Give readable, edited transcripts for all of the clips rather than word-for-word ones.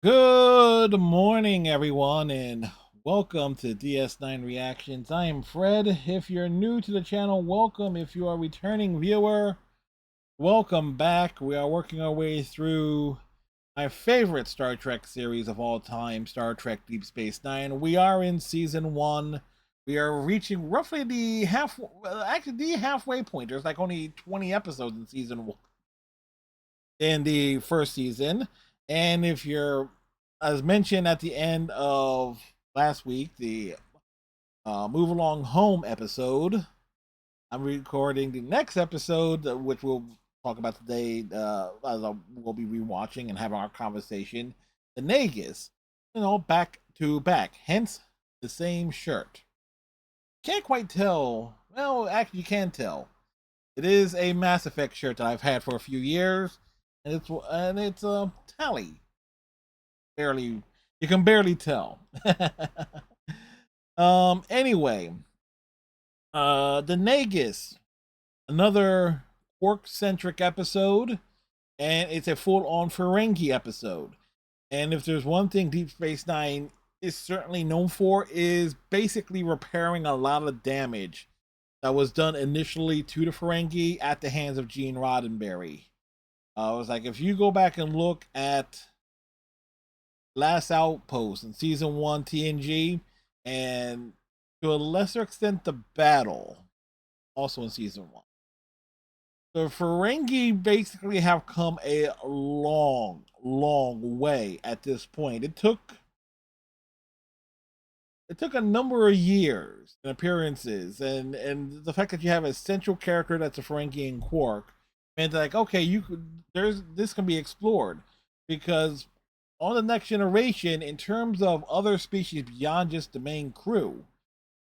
Good morning, everyone, and welcome to DS9 Reactions. I am Fred. If you're new to the channel, welcome. If you are a returning viewer, welcome back. We are working our way through my favorite Star Trek series of all time, Star Trek Deep Space Nine. We are in season 1. We are reaching roughly the halfway point. There's like only 20 episodes in season 1 in the first season. And if you're, as mentioned at the end of last week, the Move Along Home episode, I'm recording the next episode, which we'll talk about today, we'll be rewatching and having our conversation. The Nagus, back to back, hence the same shirt. Can't quite tell. Well, actually, you can tell. It is a Mass Effect shirt that I've had for a few years, and it's a tally. Barely, you can barely tell. Anyway, the Nagus, another Quark centric episode, and it's a full on Ferengi episode. And if there's one thing Deep Space Nine is certainly known for, is basically repairing a lot of damage that was done initially to the Ferengi at the hands of Gene Roddenberry. It was like, if you go back and look at Last Outpost in season 1 TNG, and to a lesser extent the Battle, also in season 1, the Ferengi basically have come a long way at this point. It took a number of years and appearances, and the fact that you have a central character that's a Ferengi and Quark meant like, okay, this can be explored, because on the Next Generation, in terms of other species beyond just the main crew,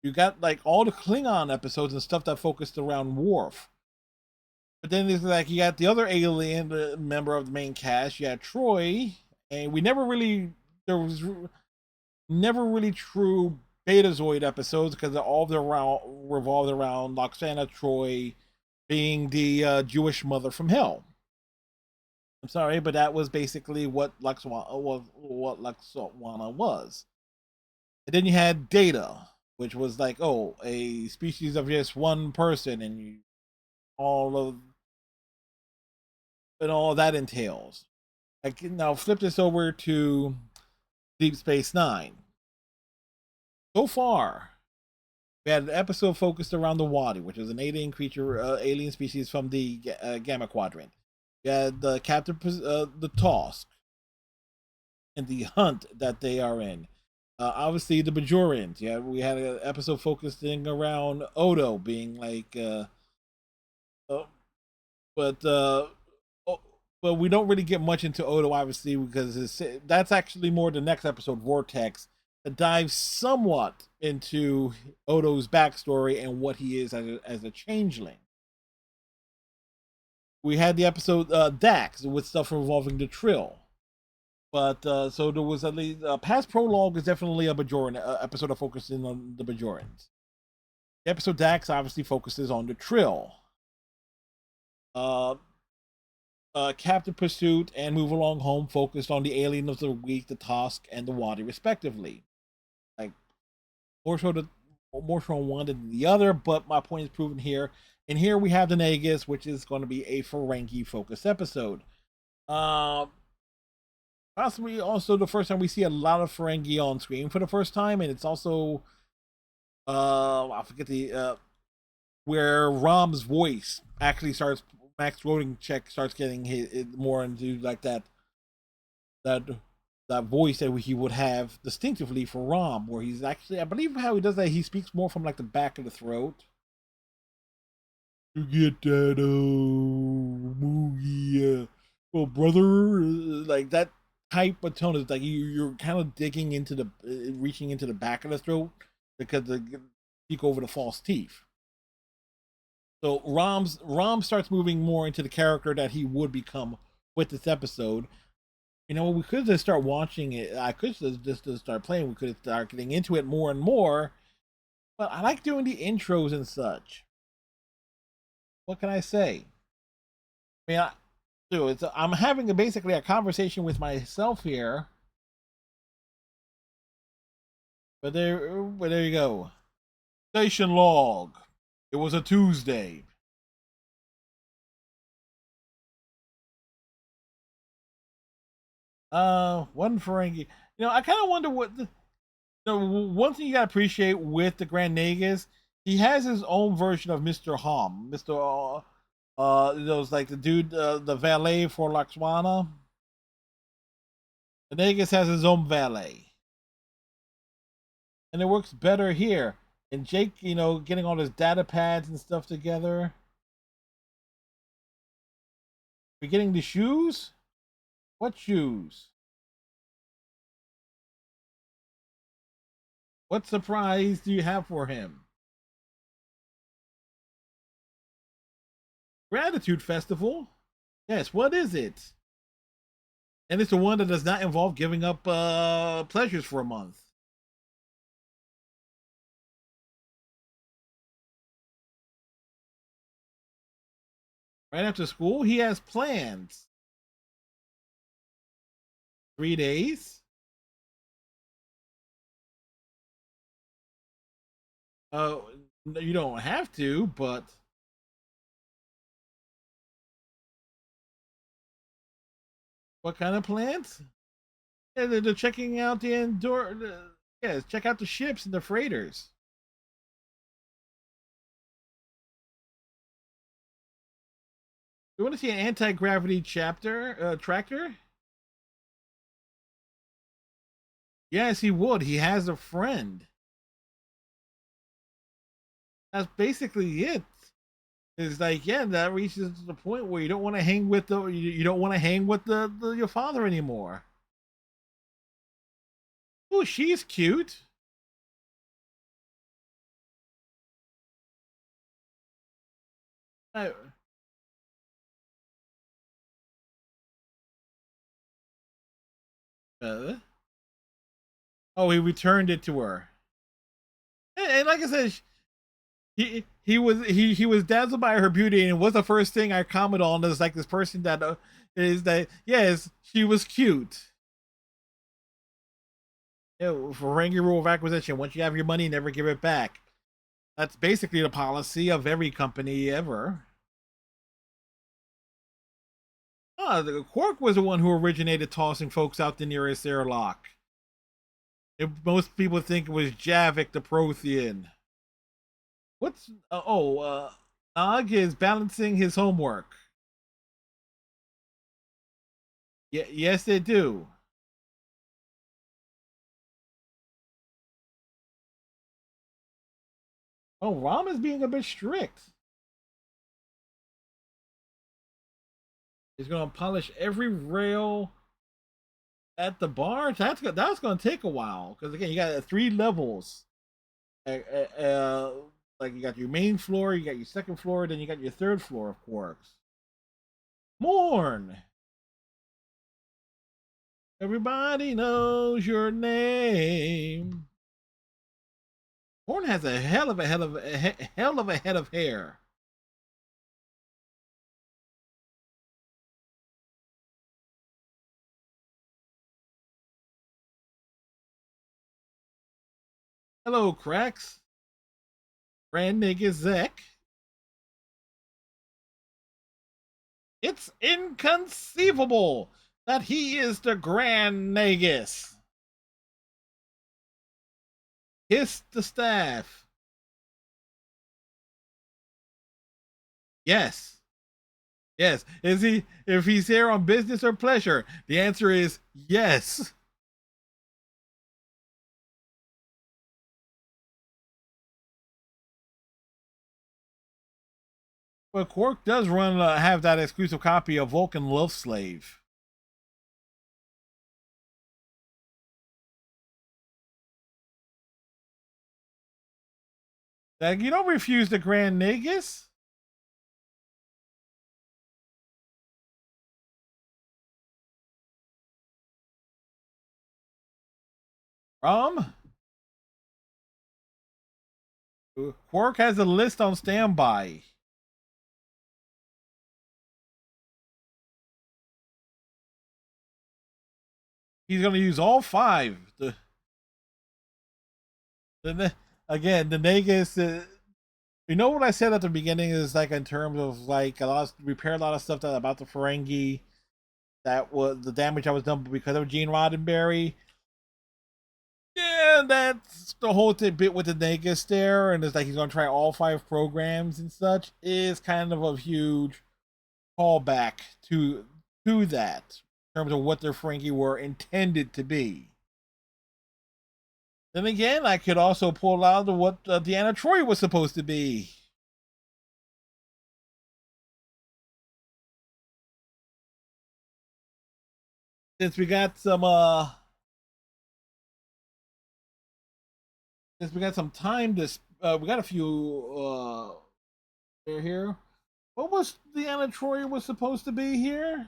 you got like all the Klingon episodes and stuff that focused around Worf. But then there's like, you got the other alien member of the main cast. You had Troy, and there was never really true Betazoid episodes, because all of them revolved around Loxana Troy being the Jewish mother from hell. I'm sorry, but that was basically what Luxwana was. And then you had Data, which was like, oh, a species of just one person, and all of and all that entails. Like, now flip this over to Deep Space Nine. So far, we had an episode focused around the Wadi, which is an alien species from the Gamma Quadrant. We had the the Tosk, and the hunt that they are in. Obviously, the Bajorans. Yeah, we had an episode focusing around Odo being like, uh, but oh, but we don't really get much into Odo, obviously, because that's actually more the next episode, Vortex, that dives somewhat into Odo's backstory and what he is as a changeling. We had the episode Dax with stuff involving the Trill. But so there was at least past prologue is definitely a Bajoran episode of focusing on the Bajorans. The episode Dax obviously focuses on the Trill. Uh, Captain Pursuit and Move Along Home focused on the Alien of the Week, the Tosk, and the Wadi, respectively. Like, more so on one than the other, but my point is proven here. And here we have the Nagus, which is going to be a Ferengi focused episode. Possibly also the first time we see a lot of Ferengi on screen for the first time, and it's also I forget the where Rom's voice actually starts, Max Check starts getting more into like that that voice that he would have distinctively for Rom, where he's actually, I believe how he does that, he speaks more from like the back of the throat. You get that movie, well, brother, like that type of tone is like you're kind of digging into the reaching into the back of the throat, because they speak over the false teeth. So Rom starts moving more into the character that he would become with this episode. You know, we could just start watching it. I could just start playing. We could start getting into it more and more. But I like doing the intros and such. What can I say? I mean, I'm having basically a conversation with myself here, But there you go. Station log. It was a Tuesday. One Ferengi. I kind of wonder what one thing you gotta appreciate with the Grand Nagus, he has his own version of Mr. Hom. Those like the dude, the valet for Laxwana. The Nagus has his own valet, and it works better here. And Jake, getting all his data pads and stuff together. We're getting the shoes. What shoes? What surprise do you have for him? Gratitude Festival? Yes, what is it? And it's the one that does not involve giving up pleasures for a month. Right after school, he has plans. 3 days? Uh, you don't have to, but what kind of plans? Yeah, they're checking out the indoor. Yes, check out the ships and the freighters. You want to see an anti-gravity tractor? Yes, he would. He has a friend. That's basically it. It's like, yeah, that reaches the point where you don't want to hang with you don't want to hang with your father anymore. Oh, she's cute. I, uh, oh, he returned it to her. And like I said, he was dazzled by her beauty, and was the first thing I commented on is like this person that is that yes, she was cute. For ranking rule of acquisition, once you have your money, never give it back. That's basically the policy of every company ever. The Quark was the one who originated tossing folks out the nearest airlock. Most people think it was Javik the Prothean. What's Nog is balancing his homework. Yes, they do. Oh, Ram is being a bit strict. He's going to polish every rail at the barge. That's going to take a while because again, you got 3 levels. Uh, uh, uh, like you got your main floor, you got your second floor, then you got your third floor of quarks. Morn. Everybody knows your name. Morn has a hell of a head of hair. Hello, Cracks. Grand Nigga Zek. It's inconceivable that he is the Grand Nagus. Kiss the staff. Yes. Yes. Is he, if he's here on business or pleasure? The answer is yes. But Quark does have that exclusive copy of Vulcan Love Slave. Like, you don't refuse the Grand Nagus. Um, Quark has a list on standby. He's going to use all 5. Again, the Nagus. You know what I said at the beginning is like in terms of like a lot of repair a lot of stuff that about the Ferengi that was the damage that was done because of Gene Roddenberry. Yeah, that's the whole bit with the Nagus there, and it's like he's gonna try all 5 programs and such. Is kind of a huge callback to that in terms of what their Ferengi were intended to be. Then again, I could also pull out what Deanna Troy was supposed to be. Since we got some since we got some time to we got a few here. What was Deanna Troy was supposed to be here?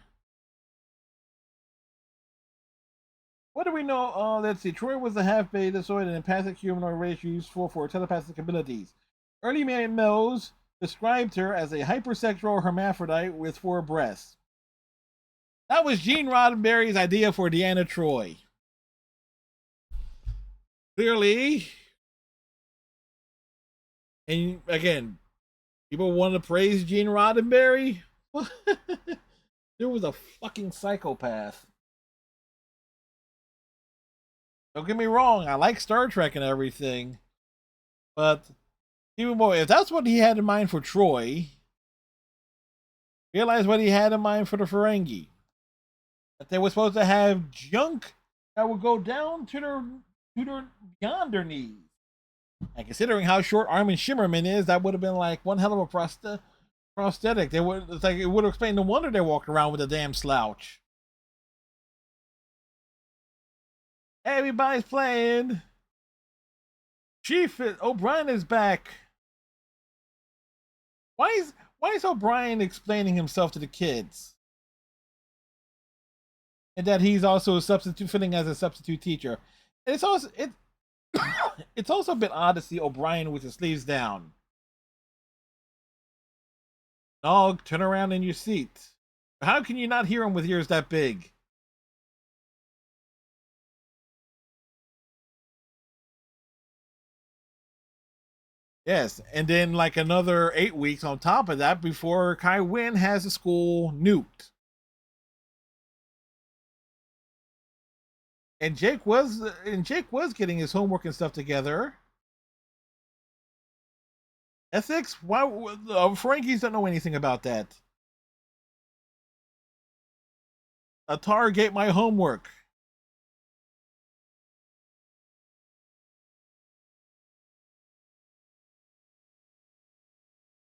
What do we know? Let's see. Troy was a half betazoid and empathic humanoid race useful for telepathic abilities. Early males described her as a hypersexual hermaphrodite with 4 breasts. That was Gene Roddenberry's idea for Deanna Troy. Clearly, and again, people want to praise Gene Roddenberry. There was a fucking psychopath. Don't get me wrong, I like Star Trek and everything, but even more, if that's what he had in mind for Troy, realize what he had in mind for the Ferengi. That they were supposed to have junk that would go down to their beyond their knees. And considering how short Armin Shimmerman is, that would have been like one hell of a prosthetic. They would it's like it would have explained no wonder they walked around with a damn slouch. Everybody's playing. Chief O'Brien is back. Why is O'Brien explaining himself to the kids? And that he's also a substitute fitting as a substitute teacher. It's also it's also a bit odd to see O'Brien with his sleeves down. Dog, turn around in your seat. How can you not hear him with ears that big? Yes, and then like another 8 weeks on top of that before Kai Wynn has the school nuked. And Jake was getting his homework and stuff together. Ethics? Why? Frankies don't know anything about that. Target my homework.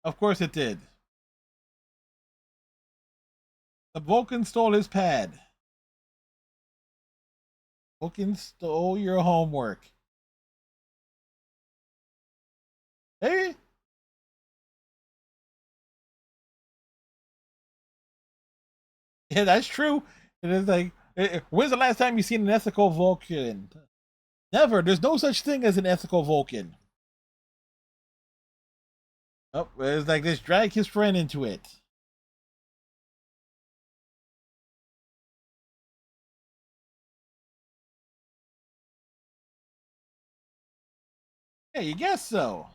Of course it did. The Vulcan stole his pad. Vulcan stole your homework. Hey, yeah, that's true. It is like, when's the last time you seen an ethical Vulcan? Never. There's no such thing as an ethical Vulcan. Oh, it's like this drag his friend into it. Yeah, you guess so.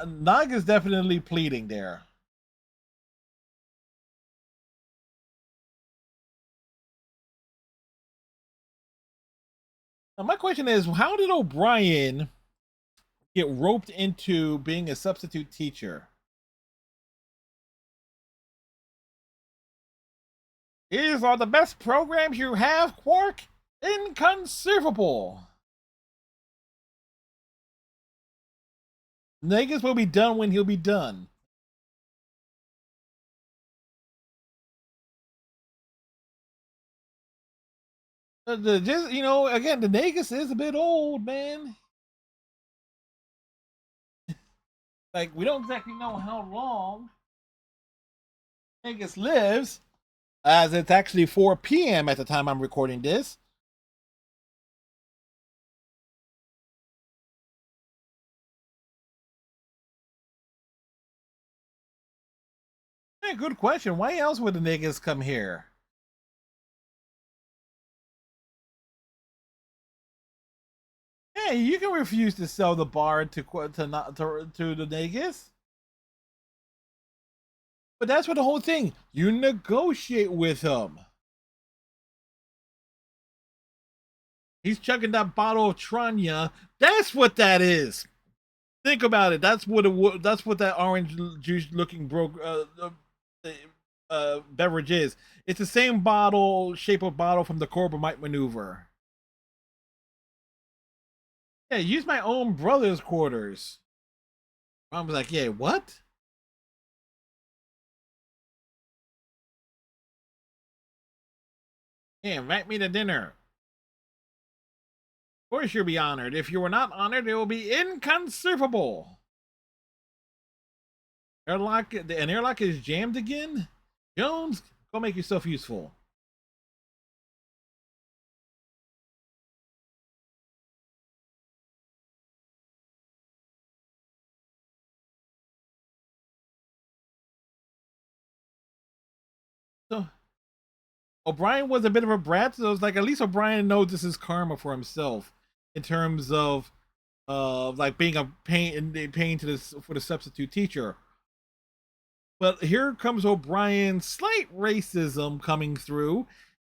Nog is definitely pleading there. Now, my question is, how did O'Brien get roped into being a substitute teacher? These are the best programs you have, Quark? Inconceivable. Nagus will be done when he'll be done. Just again, the Nagus is a bit old, man. Like we don't exactly know how long Nagus lives, as it's actually 4 p.m. at the time I'm recording this. Hey, good question. Why else would the Nagus come here? Yeah, you can refuse to sell the bar to the Nagus. But that's what the whole thing. You negotiate with him. He's chugging that bottle of Tranya. That's what that is. Think about it. That's what that's what that orange juice looking beverage is. It's the same shape of bottle from the Corbomite maneuver. Yeah, use my own brother's quarters. Mom was like, yeah, what? Yeah, invite me to dinner. Of course you'll be honored. If you were not honored, it will be inconceivable. The airlock is jammed again? Jones, go make yourself useful. So O'Brien was a bit of a brat, so it's like at least O'Brien knows this is karma for himself in terms of like being a pain to this for the substitute teacher. But here comes O'Brien's slight racism coming through,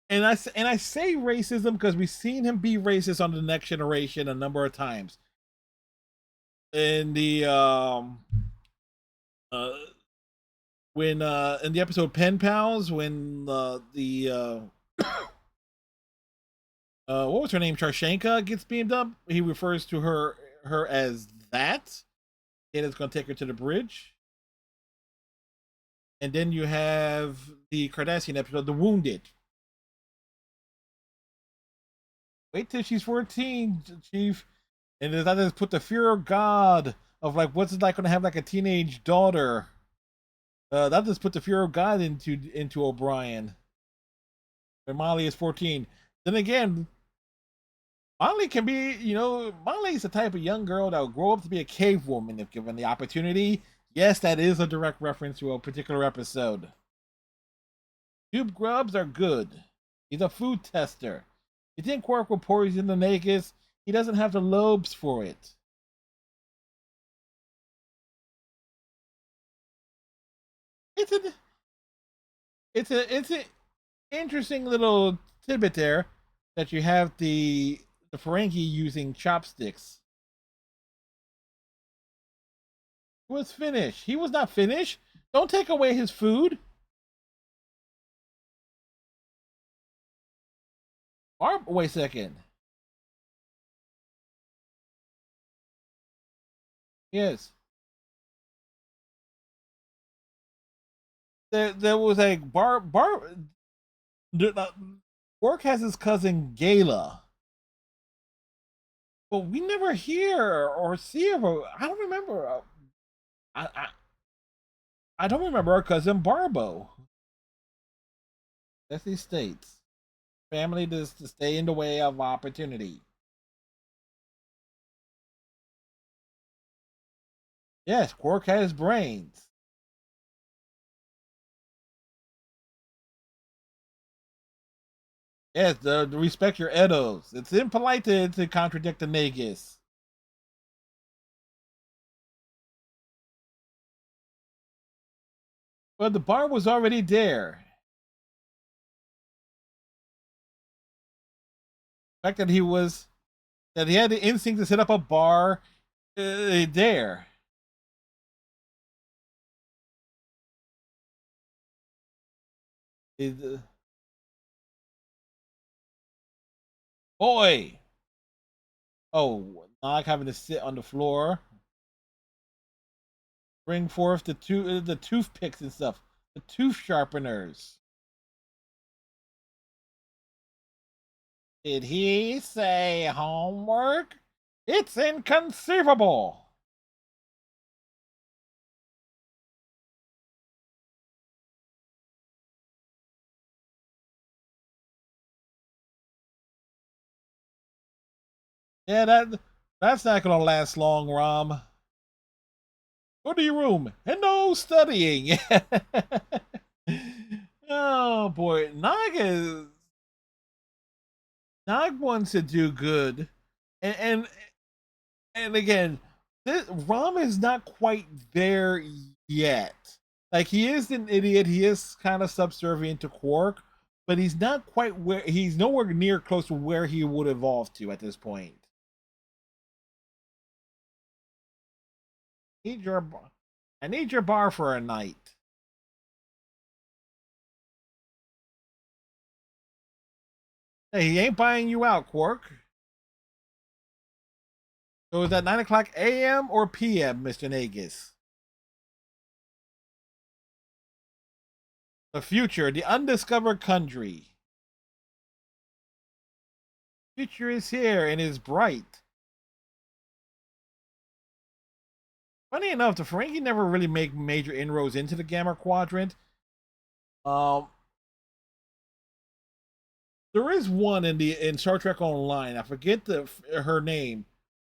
and I say racism because we've seen him be racist on the Next Generation a number of times. In the uh when in the episode Pen Pals, when what was her name, Charshenka, gets beamed up, he refers to her as that, and it's going to take her to the bridge. And then you have the Cardassian episode, The Wounded. Wait till she's 14, Chief. And that just put the fear of God of like what's it like going to have like a teenage daughter. That just put the fear of God into O'Brien. When Molly is 14. Then again, Molly can be, Molly is the type of young girl that will grow up to be a cave woman if given the opportunity. Yes, that is a direct reference to a particular episode. Tube grubs are good. He's a food tester. You think Quark will poison the Nagus? He doesn't have the lobes for it. It's an it's an interesting little tidbit there that you have the Ferengi using chopsticks. He was finished. He was not finished. Don't take away his food. Wait a second. Yes. There was a Work has his cousin Gala, but we never hear or see of her. I don't remember. I, I I don't remember our cousin Barbo. As he states, family does to stay in the way of opportunity. Yes, Quark has brains. Yes, respect your Edos. It's impolite to contradict the Nagus. But the bar was already there. The fact that he had the instinct to set up a bar there. Is boy. Oh, not having to sit on the floor. Bring forth the toothpicks and stuff, the tooth sharpeners. Did he say homework? It's inconceivable. Yeah, that's not gonna last long, Rom. Go to your room and no studying. Oh boy, Nog wants to do good, and And again, Rom is not quite there yet. Like, he is an idiot. He is kind of subservient to Quark, but he's not quite where he's nowhere near close to where he would evolve to at this point. Need your, I need your bar for a night. Hey, he ain't buying you out, Quark. So is that 9 o'clock a.m. or p.m., Mr. Nagus? The future, the undiscovered country. Future is here and is bright. Funny enough, the Ferengi never really make major inroads into the Gamma Quadrant. Um, there is one in Star Trek Online. I forget her name,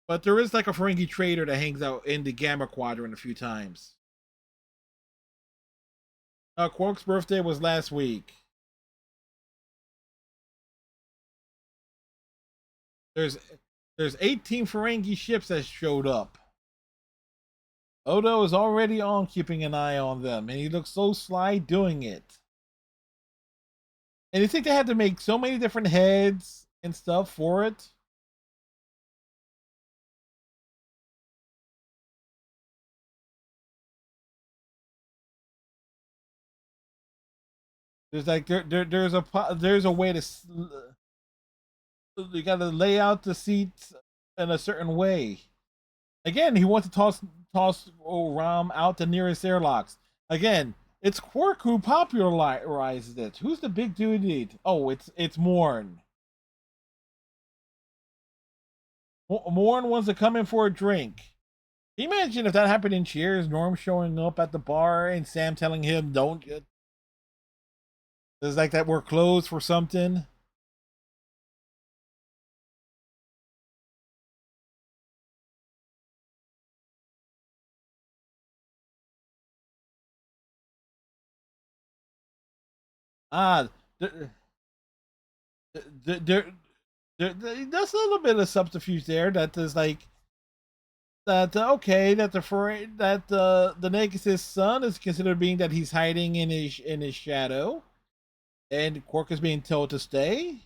but there is like a Ferengi trader that hangs out in the Gamma Quadrant a few times. Quark's birthday was last week. There's there's 18 Ferengi ships that showed up. Odo is already on keeping an eye on them, and he looks so sly doing it. And you think they had to make so many different heads and stuff for it? There's like there's a way to you got to lay out the seats in a certain way. Again, he wants to toss Ram out the nearest airlocks. Again, it's Quark who popularizes it. Who's the big dude? Oh, it's Morn. Morn wants to come in for a drink. Can you imagine if that happened in Cheers? Norm showing up at the bar and Sam telling him, "Don't." It's like that we're closed for something. Ah, there, there, there's a little bit of subterfuge there. That is like that. Okay, that the Nagus' son is considered being that he's hiding in his shadow, and Quark is being told to stay.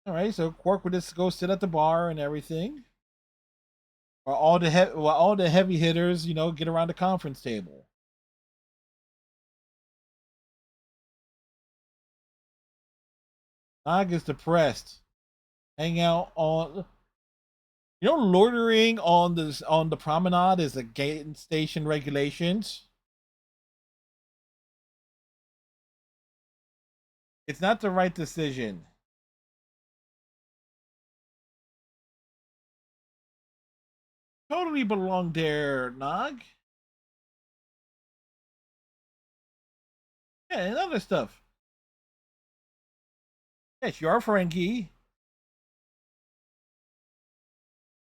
All right, so Quark would just go sit at the bar and everything, or all the heavy hitters, get around the conference table. Nog is depressed, hang out on. Loitering on the promenade is against station regulations. It's not the right decision. Totally belong there, Nog. Yeah, and other stuff. Yes, you are Ferengi.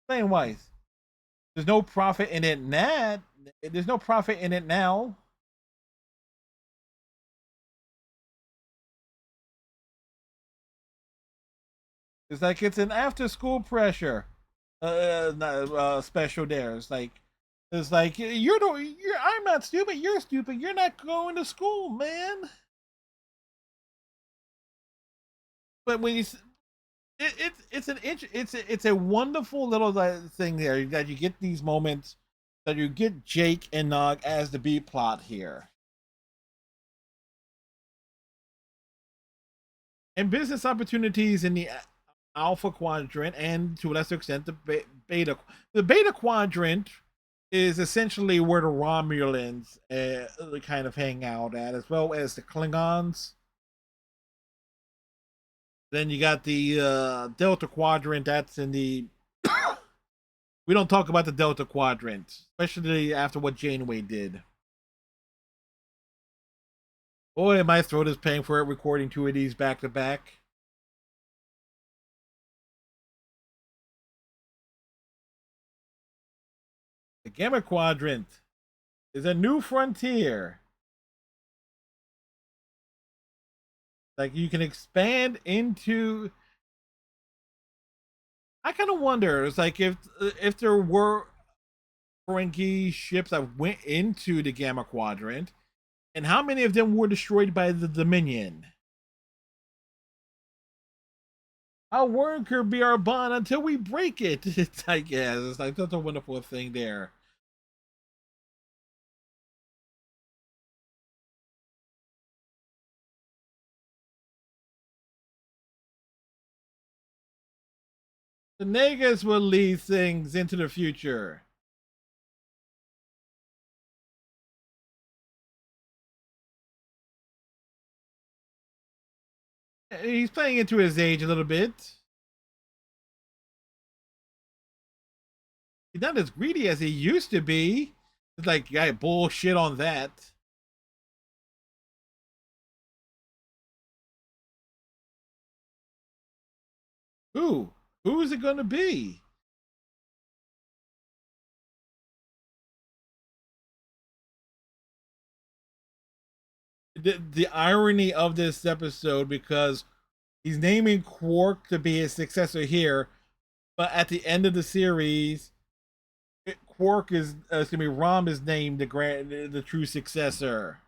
Same wise. There's no profit in it now. There's no profit in it now. It's like it's an after school pressure special there. It's like I'm not stupid. You're stupid. You're not going to school, man. But when you it's a wonderful little thing there that you get these moments that you get Jake and Nog as the B plot here, and business opportunities in the Alpha Quadrant, and to a lesser extent Beta. The Beta Quadrant is essentially where the Romulans kind of hang out at, as well as the Klingons. Then you got the Delta Quadrant. That's in the we don't talk about the Delta Quadrant, especially after what Janeway did. Boy, my throat is paying for it recording two of these back to back. The Gamma Quadrant is a new frontier. Like, you can expand into I kind of wonder. It's like if there were Ferengi ships that went into the Gamma Quadrant, and how many of them were destroyed by the Dominion? How word could be our bond until we break it? It's like, yeah, it's like that's a wonderful thing there. The Nagus will lead things into the future. He's playing into his age a little bit. He's not as greedy as he used to be. It's like, yeah, bullshit on that. Who? Who is it going to be? The irony of this episode, because he's naming Quark to be his successor here, but at the end of the series, Quark is going to be Rom is named the true successor.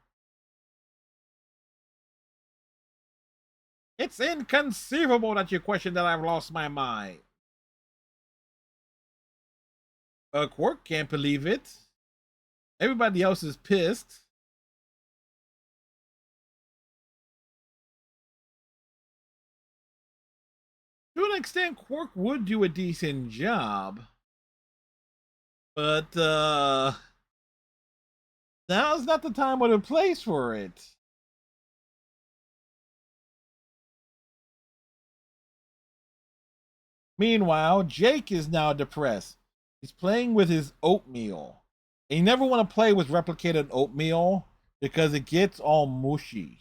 It's inconceivable that you question that I've lost my mind. Quark can't believe it. Everybody else is pissed. To an extent, Quark would do a decent job, but now's not the time or the place for it. Meanwhile, Jake is now depressed. He's playing with his oatmeal. And you never want to play with replicated oatmeal because it gets all mushy.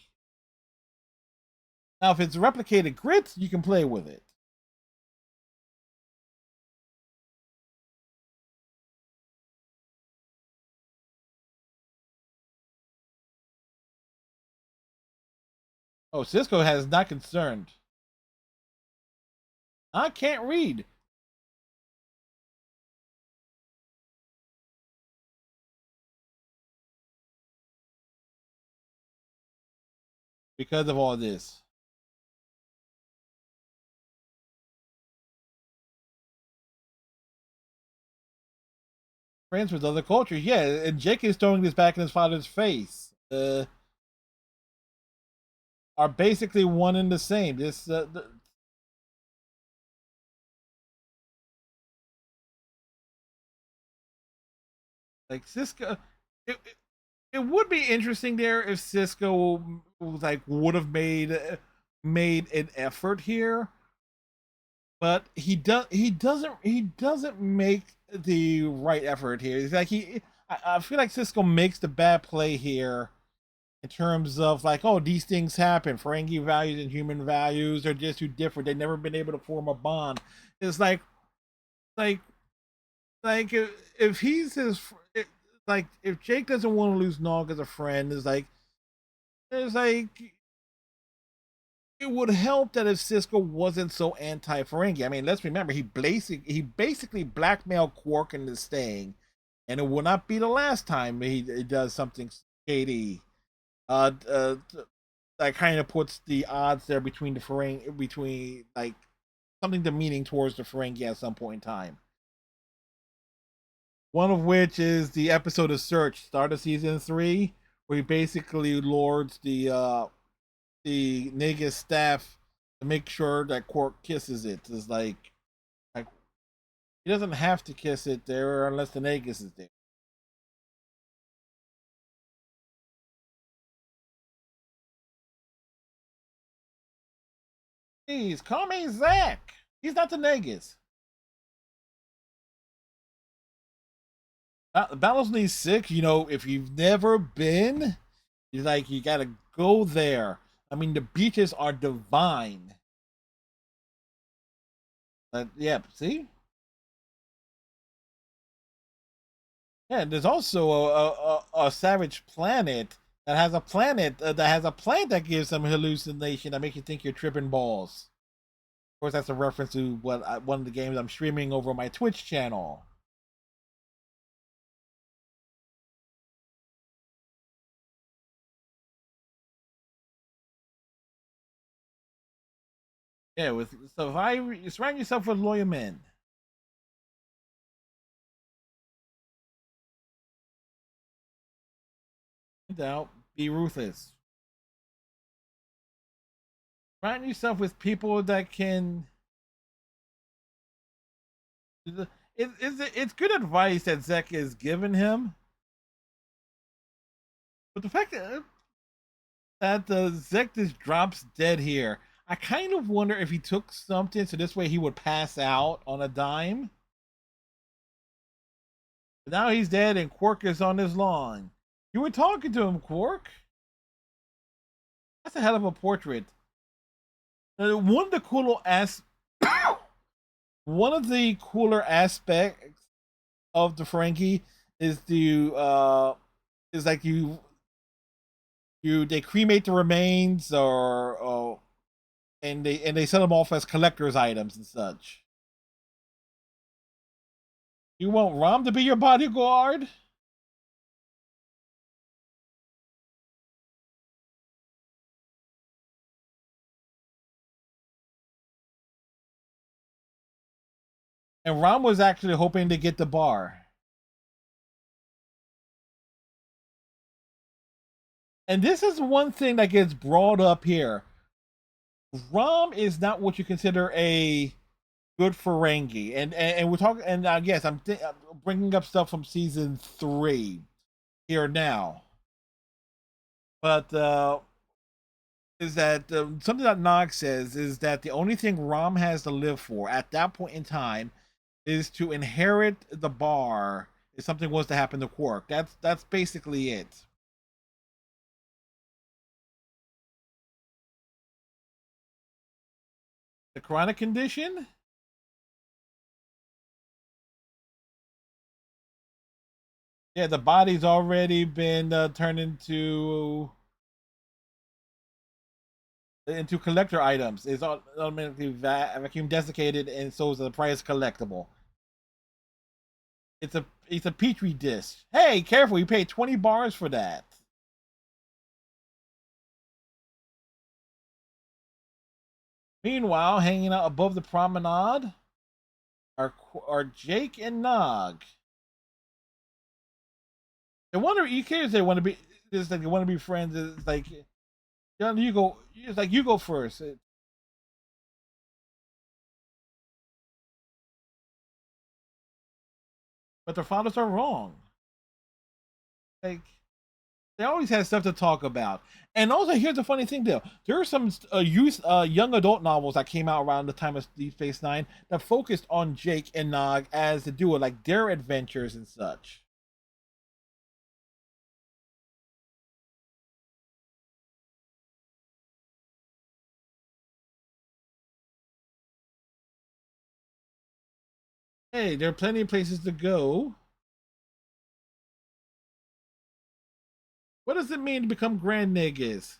Now, if it's replicated grits, you can play with it. Oh, Cisco has not concerned. I can't read because of all this. Friends with other cultures, yeah, and Jake is throwing this back in his father's face. Are basically one and the same. Like Cisco, it would be interesting there if Cisco like would have made an effort here, but he doesn't make the right effort here. It's like I feel like Cisco makes the bad play here in terms of like, oh, these things happen. Ferengi values and human values are just too different. They've never been able to form a bond. It's like like if he's his like if Jake doesn't want to lose Nog as a friend, it's like it would help that if Cisco wasn't so anti-Ferengi. I mean, let's remember he basically blackmailed Quark into staying, and it will not be the last time he does something shady. Uh, uh, that kind of puts the odds there between the Ferengi between like something demeaning towards the Ferengi at some point in time. One of which is the episode of Search, start of season 3, where he basically lords the Nagus staff to make sure that Quark kisses it. It's like he doesn't have to kiss it there unless the Nagus is there. Please call me Zach. He's not the Nagus. Battlesney 6, if you've never been, you gotta go there. I mean, the beaches are divine. Yeah, see? Yeah, and there's also a savage planet that has a plant that gives some hallucination that make you think you're tripping balls. course, that's a reference to one of the games I'm streaming over my Twitch channel. Yeah, so if you surround yourself with loyal men. Doubt, be ruthless. Surround yourself with people that can. It's good advice that Zek is giving him, but the fact that Zek just drops dead here, I kind of wonder if he took something so this way he would pass out on a dime. But now he's dead and Quark is on his lawn. You were talking to him, Quark. That's a hell of a portrait. One of the one of the cooler aspects of the Ferengi is is like they cremate the remains or and they sell them off as collector's items and such. You want Rom to be your bodyguard? And Rom was actually hoping to get the bar. And this is one thing that gets brought up here. Rom is not what you consider a good Ferengi, and we're talking. And yes, I'm bringing up stuff from season 3 here now. But is that something that Nog says is that the only thing Rom has to live for at that point in time is to inherit the bar if something was to happen to Quark. That's basically it. The chronic condition. Yeah, the body's already been turned into collector items. It's automatically vacuum desiccated and sold as a prize collectible. It's a petri dish. Hey, careful! You paid 20 bars for that. Meanwhile, hanging out above the promenade are Jake and Nog. They wonder you care if they want to be. It's like they want to be friends. It's like, John, you go. It's like you go first. But their fathers are wrong. Like they always had stuff to talk about. And also, here's the funny thing, though. There are some young adult novels that came out around the time of Deep Space Nine that focused on Jake and Nog as the duo, like their adventures and such. Hey, there are plenty of places to go. What does it mean to become Grand Nagus?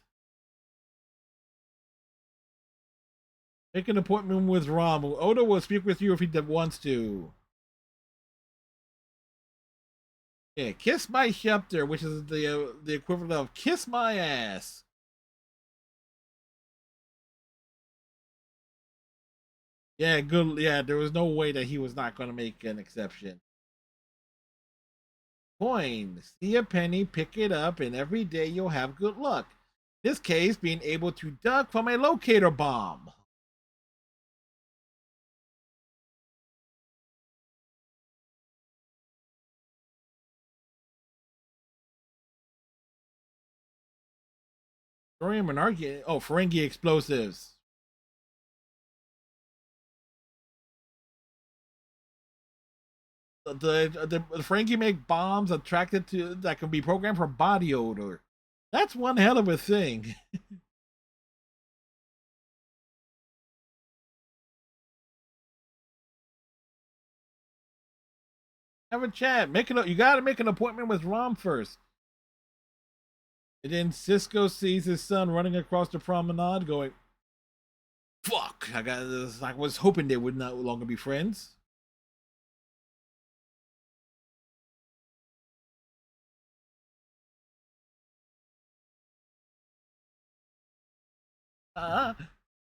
Make an appointment with Rom. Odo will speak with you if he wants to. Yeah, kiss my scepter, which is the equivalent of kiss my ass. Yeah, good. Yeah, there was no way that he was not going to make an exception. Coin. See a penny, pick it up, and every day you'll have good luck. This case being able to duck from a locator bomb. Thorium and Ferengi explosives. The Ferengi make bombs attracted to that can be programmed for body odor. That's one hell of a thing. Have a chat. You got to make an appointment with Rom first. And then Cisco sees his son running across the promenade, going, "Fuck." I was hoping they would no longer be friends. Uh,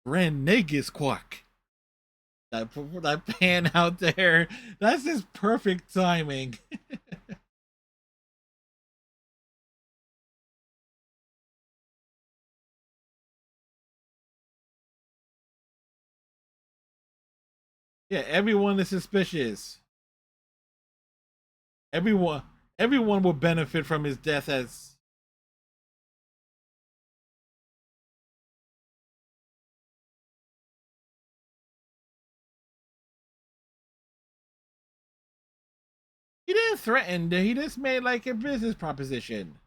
Grand Nagus Quark. That pan out there. That's just perfect timing. Yeah, everyone is suspicious. Everyone everyone will benefit from his death as he didn't threaten, he just made like a business proposition.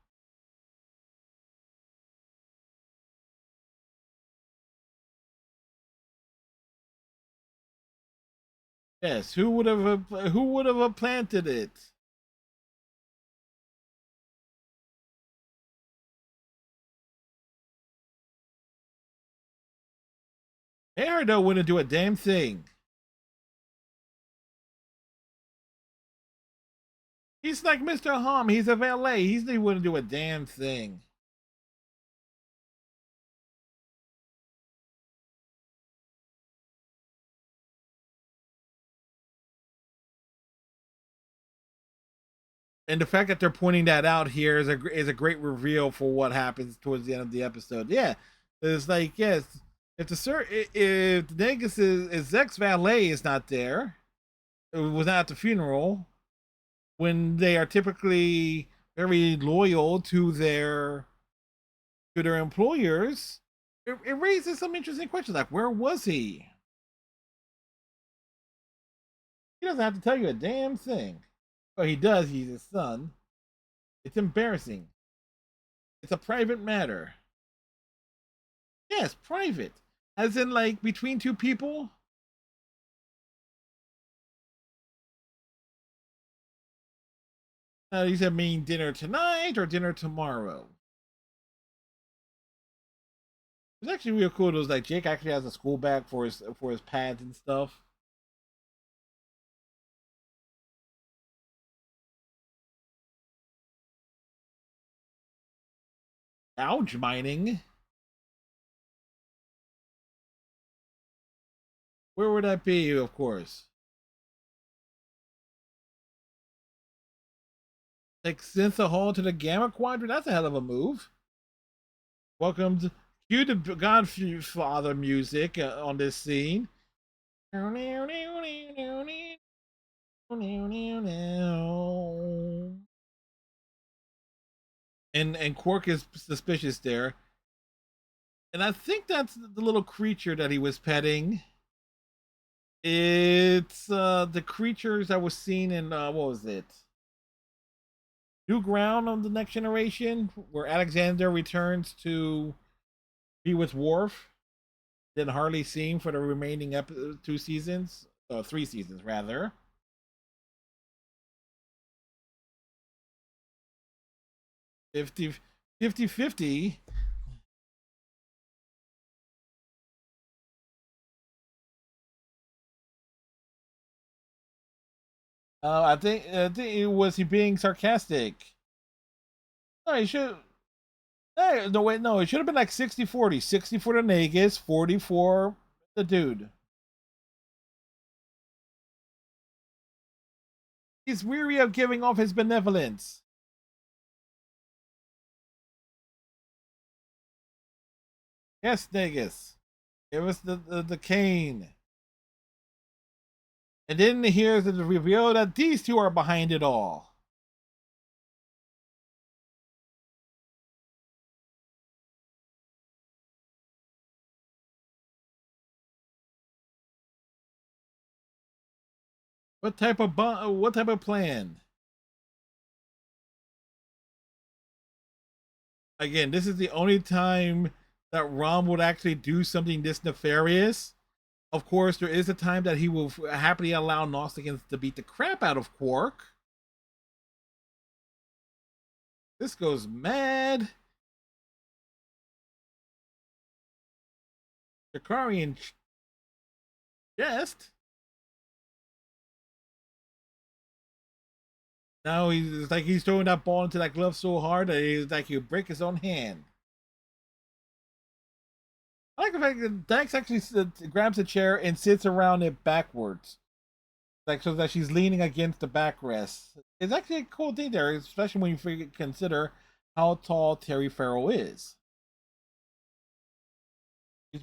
Yes, who would have planted it? Erido wouldn't do a damn thing. He's like Mr. Hom. He's a valet. He wouldn't do a damn thing. And the fact that they're pointing that out here is a great reveal for what happens towards the end of the episode. Yeah, it's like yes, if Nagus' ex valet is not there, it was not at the funeral when they are typically very loyal to their employers. It raises some interesting questions like where was he? He doesn't have to tell you a damn thing. Well, he does. He's his son. It's embarrassing. It's a private matter. Yes, private. As in, like, between two people. You said mean dinner tonight or dinner tomorrow? It's actually real cool. It was like Jake actually has a school bag for his pads and stuff. Gouge mining. Where would that be? Of course. Like Syntha Hall to the Gamma Quadrant. That's a hell of a move. Welcome to cue the Godfather music on this scene. And Quark is suspicious there. And I think that's the little creature that he was petting. It's the creatures that was seen in what was it? New Ground on the Next Generation, where Alexander returns to be with Worf, then hardly seen for the remaining 2 seasons, 3 seasons rather. 50 50. I think it was he being sarcastic. No, he should. Hey, no, wait, no. It should have been like 60-40. 60 for the Nagus, 40 for the dude. He's weary of giving off his benevolence. Yes, Nagus. Give us the cane. And then here's the reveal that these two are behind it all. What type of plan? Again, this is the only time that Rom would actually do something this nefarious. Of course, there is a time that he will happily allow Gnosticans to beat the crap out of Quark. This goes mad. Jakarian chest. Now it's like he's throwing that ball into that glove so hard that he's like he'll break his own hand. I like the fact that Dax actually grabs a chair and sits around it backwards, like so that she's leaning against the backrest. It's actually a cool thing there, especially when you consider how tall Terry Farrell is. She's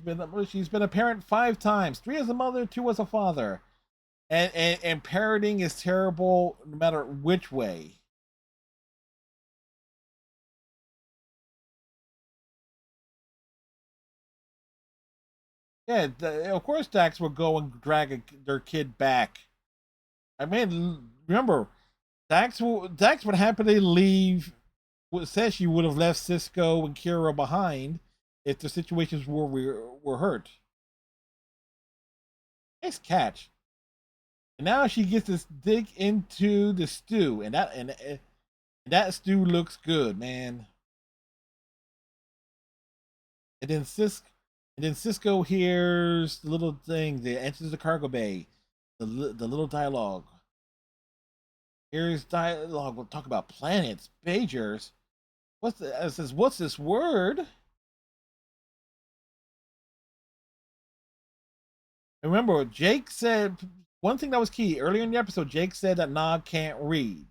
been a parent 5 times, 3 as a mother, 2 as a father, and parenting is terrible no matter which way. Yeah, of course Dax will go and drag their kid back. I mean, remember, Dax would happily leave. Says she would have left Cisco and Kira behind if the situations were hurt. Nice catch. And now she gets to dig into the stew, and that stew looks good, man. And then Cisco hears the little thing that enters the cargo bay. The little dialogue. Here's dialogue. We'll talk about planets, pagers. It says, what's this word? Remember, Jake said one thing that was key earlier in the episode. Jake said that Nog can't read,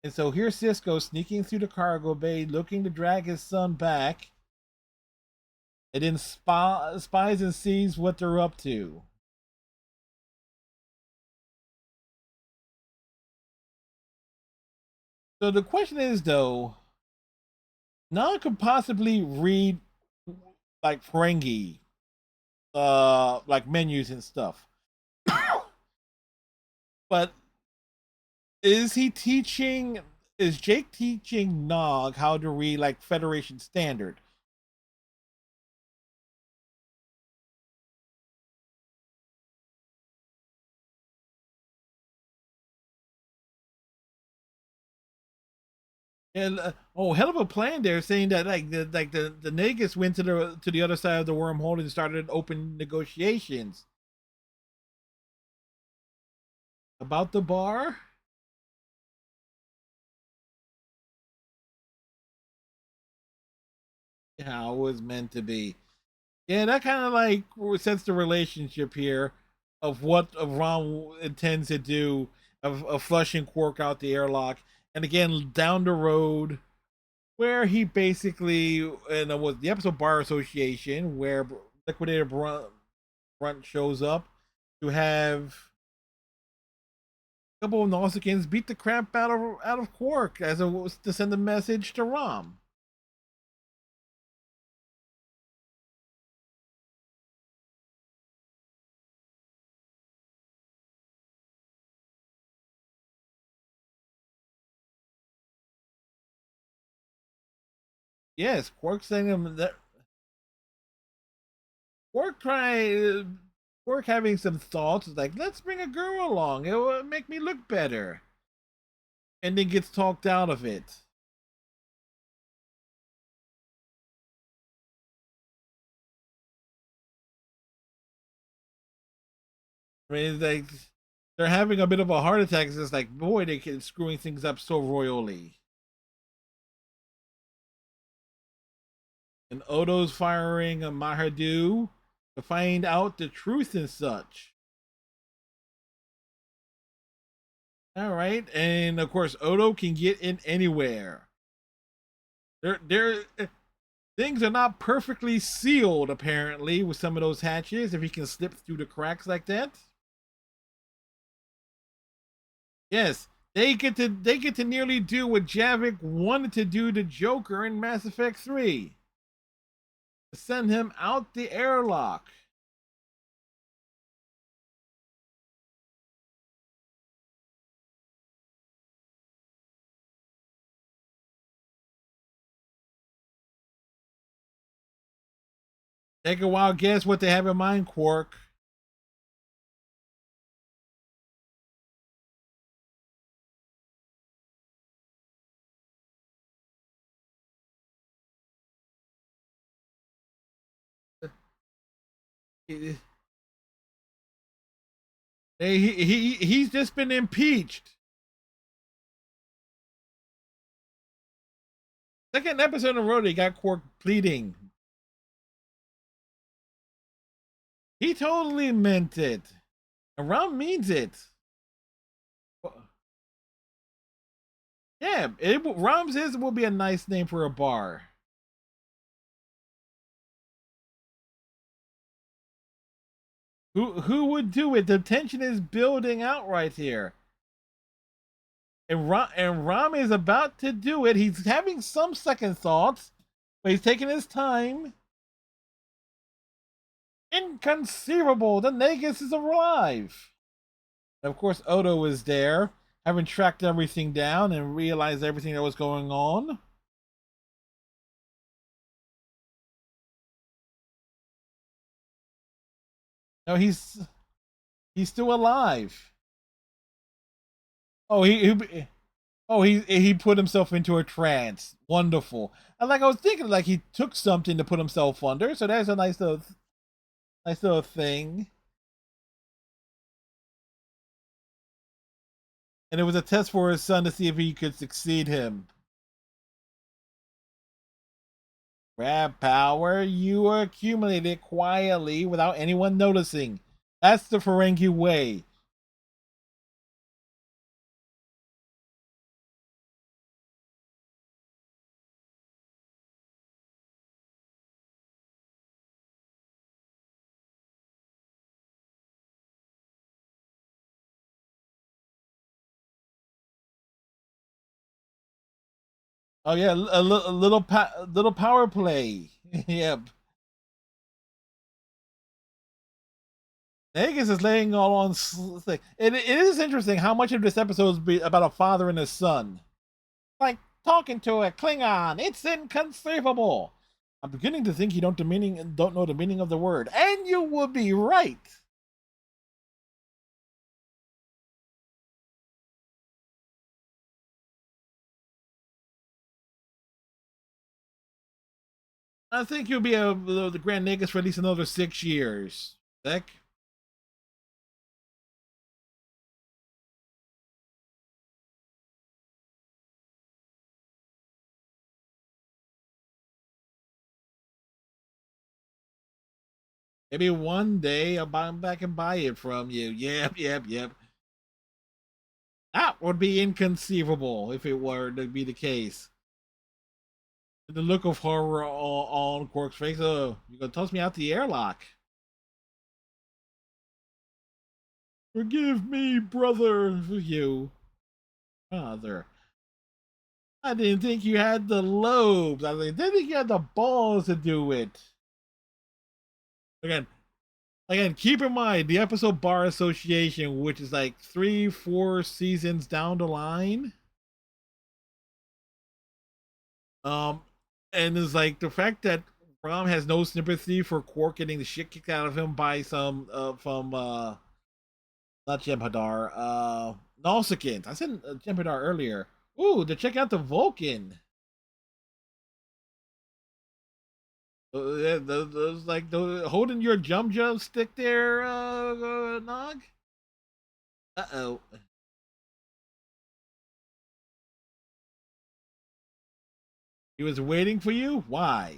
and so here's Cisco sneaking through the cargo bay, looking to drag his son back, and then spies and sees what they're up to. So the question is, though, Nog could possibly read like Ferengi, like menus and stuff, but is he teaching? Is Jake teaching Nog how to read like Federation standard? And oh, hell of a plan there, saying that the Nagus went to the other side of the wormhole and started open negotiations about the bar. How it was meant to be. Yeah, that kind of like sets the relationship here of what Ron intends to do of flushing Quark out the airlock, and again down the road where he basically and was the episode Bar Association where Liquidator Brunt shows up to have a couple of Nausicaans beat the crap out of Quark as it was to send a message to Rom. Yes, Quark saying him that Quark trying Quark having some thoughts like let's bring a girl along, it will make me look better, and then gets talked out of it. I mean, it's like they're having a bit of a heart attack. It's just like boy, they can screwing things up so royally. And Odo's firing a Mahadu to find out the truth and such. All right, and of course Odo can get in anywhere. There, things are not perfectly sealed apparently with some of those hatches. If he can slip through the cracks like that, yes, they get to nearly do what Javik wanted to do to Joker in Mass Effect 3. Send him out the airlock. Take a wild guess what they have in mind, Quark. He's just been impeached. Second episode in a row, they got Quark pleading. He totally meant it. And Rom means it. Yeah, Rom's will be a nice name for a bar. Who would do it? The tension is building out right here. And Ram is about to do it. He's having some second thoughts, but he's taking his time. Inconceivable! The Nagus is alive! And of course, Odo was there, having tracked everything down and realized everything that was going on. No, he's still alive. Oh, he put himself into a trance. Wonderful. And like I was thinking, like he took something to put himself under. So that's a nice little thing. And it was a test for his son to see if he could succeed him. Grab power, you accumulate it quietly without anyone noticing. That's the Ferengi way. Oh yeah, a little power play. Yep. Nagus is laying all on. It is interesting how much of this episode is about a father and his son. Like talking to a Klingon. It's inconceivable. I'm beginning to think you don't know the meaning of the word, and you would be right. I think you'll be the Grand Nagus for at least another 6 years. Heck. Maybe one day I'll buy back and buy it from you. Yep. That would be inconceivable if it were to be the case. The look of horror on Quark's face. Oh, you're gonna toss me out the airlock. Forgive me, brother. You, father. I didn't think you had the lobes. I didn't think you had the balls to do it. Again, keep in mind the episode Bar Association, which is like 3-4 seasons down the line. Um, and it's like the fact that Rom has no sympathy for Quark getting the shit kicked out of him by some from not Jem'Hadar, Nausicans. I said Jem'Hadar earlier. Ooh, to check out the Vulcan. Those like holding your jump stick there, Nog. Uh-oh. He was waiting for you. Why?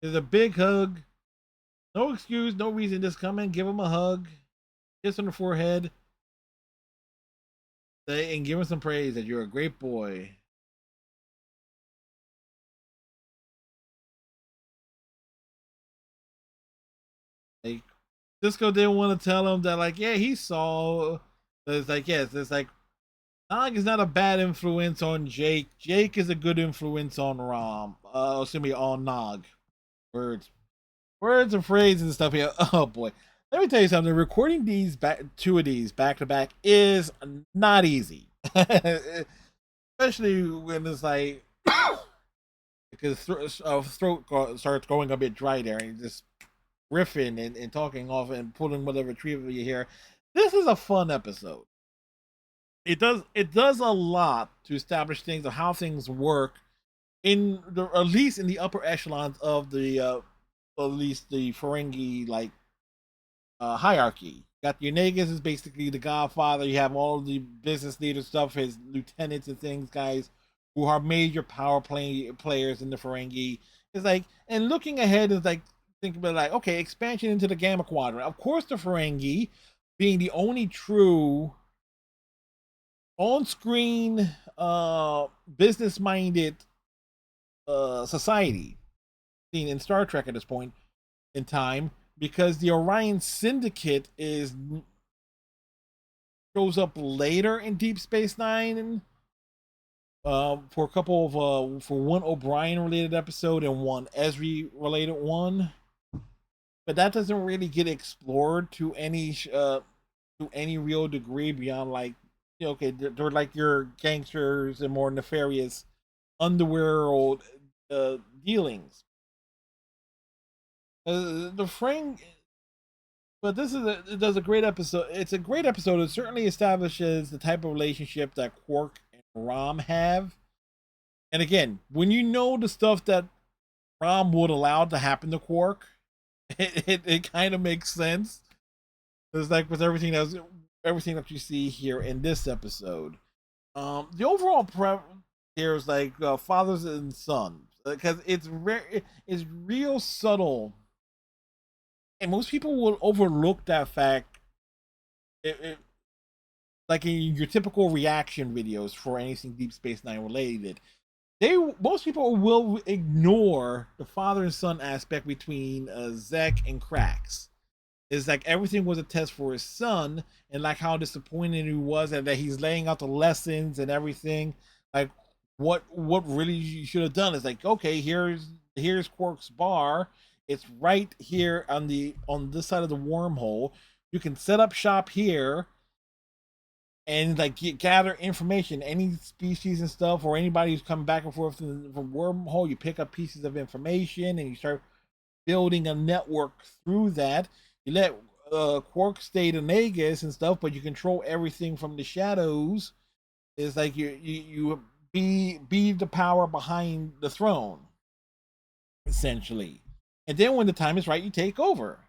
There's a big hug. No excuse, no reason. Just come in, give him a hug, kiss on the forehead, say, and give him some praise that you're a great boy. Like Cisco didn't want to tell him that, like, yeah, he saw. It's like, yes, it's like Nog is not a bad influence on Jake. Jake is a good influence on Rom. Excuse me, on Nog. Words, words and phrases and stuff here. Oh boy, let me tell you something. Recording two of these back to back is not easy, especially when it's like because throat starts going a bit dry there, and just riffing and talking off and pulling whatever retrieval you hear. This is a fun episode. It does a lot to establish things of how things work in the at least in the upper echelons of the at least the Ferengi like hierarchy. Got your Nagus is basically the Godfather. You have all the business leader stuff, his lieutenants and things, guys who are major players in the Ferengi. It's like, and looking ahead is like, think about like, okay, expansion into the Gamma Quadrant. Of course, the Ferengi being the only true on-screen business-minded society seen in Star Trek at this point in time, because the Orion Syndicate is shows up later in Deep Space Nine, and for a couple of for one O'Brien related episode and one Ezri related one, but that doesn't really get explored to any real degree beyond like, you know, okay, they're like your gangsters and more nefarious underworld dealings. The Frank, but it does a great episode. It's a great episode. It certainly establishes the type of relationship that Quark and Rom have. And again, when you know the stuff that Rom would allow to happen to Quark, it kind of makes sense. It's like with everything that you see here in this episode. The overall here is like fathers and sons, because it's real subtle, and most people will overlook that fact. Like in your typical reaction videos for anything Deep Space Nine related, most people will ignore the father and son aspect between Zek and Krax. It's like everything was a test for his son, and like how disappointed he was, and that he's laying out the lessons and everything. Like what really you should have done is like, okay, here's Quark's bar. It's right here on this side of the wormhole. You can set up shop here and like gather information, any species and stuff, or anybody who's coming back and forth from wormhole. You pick up pieces of information and you start building a network through that. You let Quark stay to Nagus and stuff, but you control everything from the shadows. It's like you be the power behind the throne, essentially. And then when the time is right, you take over.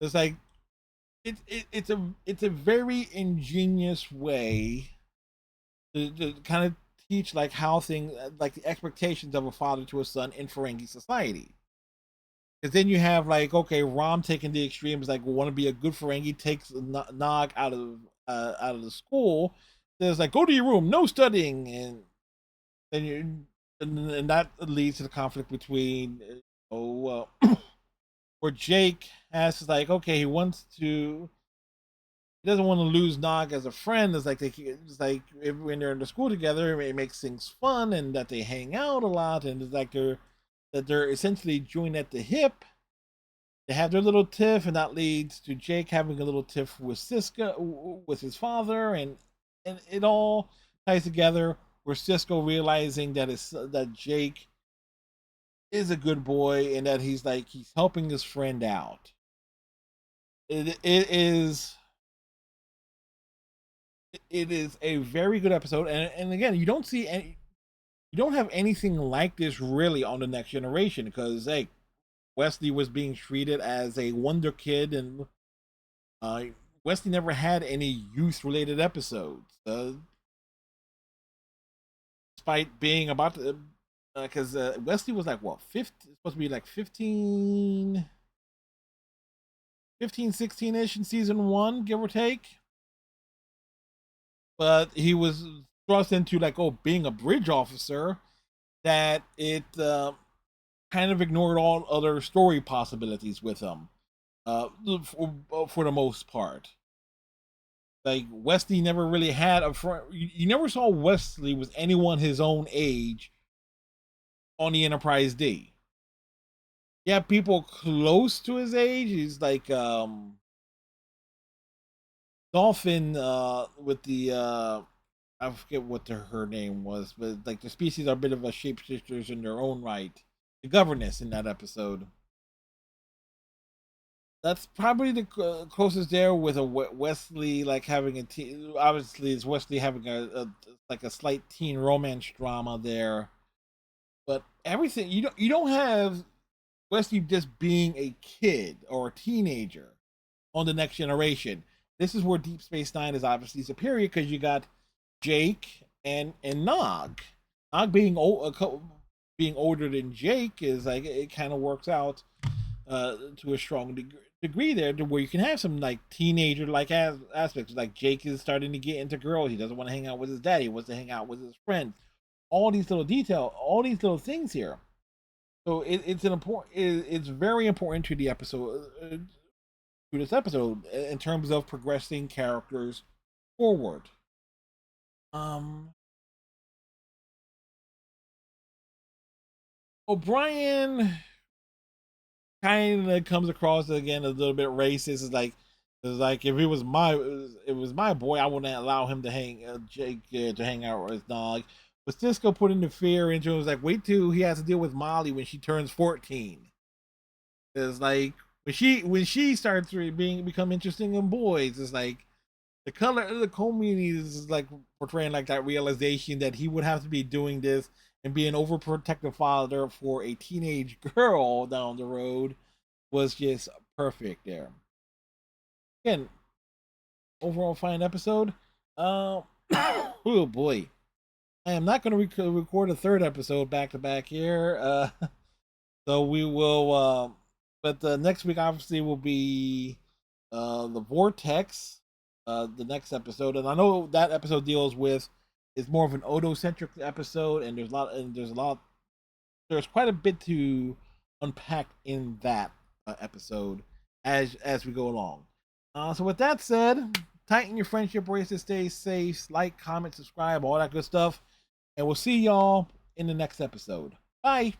It's like it's a very ingenious way to kind of teach like how things, like the expectations of a father to a son in Ferengi society. Because then you have like, okay, Rom taking the extremes, like want to be a good Ferengi, takes Nog out of the school. There's like, go to your room, no studying, and then and that leads to the conflict between where Jake has like, okay, he doesn't want to lose Nog as a friend. It's like when they're in the school together, it makes things fun, and that they hang out a lot, and it's like they're essentially joined at the hip. They have their little tiff, and that leads to Jake having a little tiff with Sisko, with his father, and it all ties together. Where Sisko realizing that Jake is a good boy, and that he's helping his friend out. It is a very good episode, and again, you don't have anything like this really on the Next Generation, because hey, Wesley was being treated as a wonder kid, and uh, Wesley never had any youth related episodes, despite being about to. Because Wesley was like what, 50, supposed to be like 16ish in season one, give or take. But he was thrust into like, oh, being a bridge officer, that it kind of ignored all other story possibilities with him, for the most part. Like Wesley never really had a friend. You never saw Wesley with anyone his own age on the Enterprise D. Yeah, people close to his age. He's like Dolphin with the I forget what her name was, but like the species are a bit of a shapeshifters in their own right. The governess in that episode. That's probably the closest there, with a Wesley like having a teen. Obviously, it's Wesley having a like a slight teen romance drama there, but everything you don't have Wesley just being a kid or a teenager. on the Next Generation. This is where Deep Space Nine is obviously superior because you got Jake and Nog. Nog being being older than Jake is like it kind of works out to a strong degree there, to where you can have some like teenager like aspects. Like Jake is starting to get into girls. He doesn't want to hang out with his daddy. He wants to hang out with his friends. All these little all these little things here. So it's very important to the episode, to this episode in terms of progressing characters forward. O'Brien kind of comes across again a little bit racist. It's like if it was my boy, I wouldn't allow him to hang Jake to hang out with Nog. But Cisco put into fear into it, was like, wait till he has to deal with Molly when she turns 14. It's like when she starts become interesting in boys, it's like the color of the community is like portraying like that realization that he would have to be doing this and be an overprotective father for a teenage girl down the road was just perfect there. Again, overall fine episode. Oh boy, I am not going to record a third episode back to back here. So we will, but next week obviously will be the Vortex, the next episode, and I know that episode deals with is more of an Odo centric episode, and there's quite a bit to unpack in that episode as we go along. So with that said, tighten your friendship bracelets, stay safe, like, comment, subscribe, all that good stuff, and we'll see y'all in the next episode. Bye.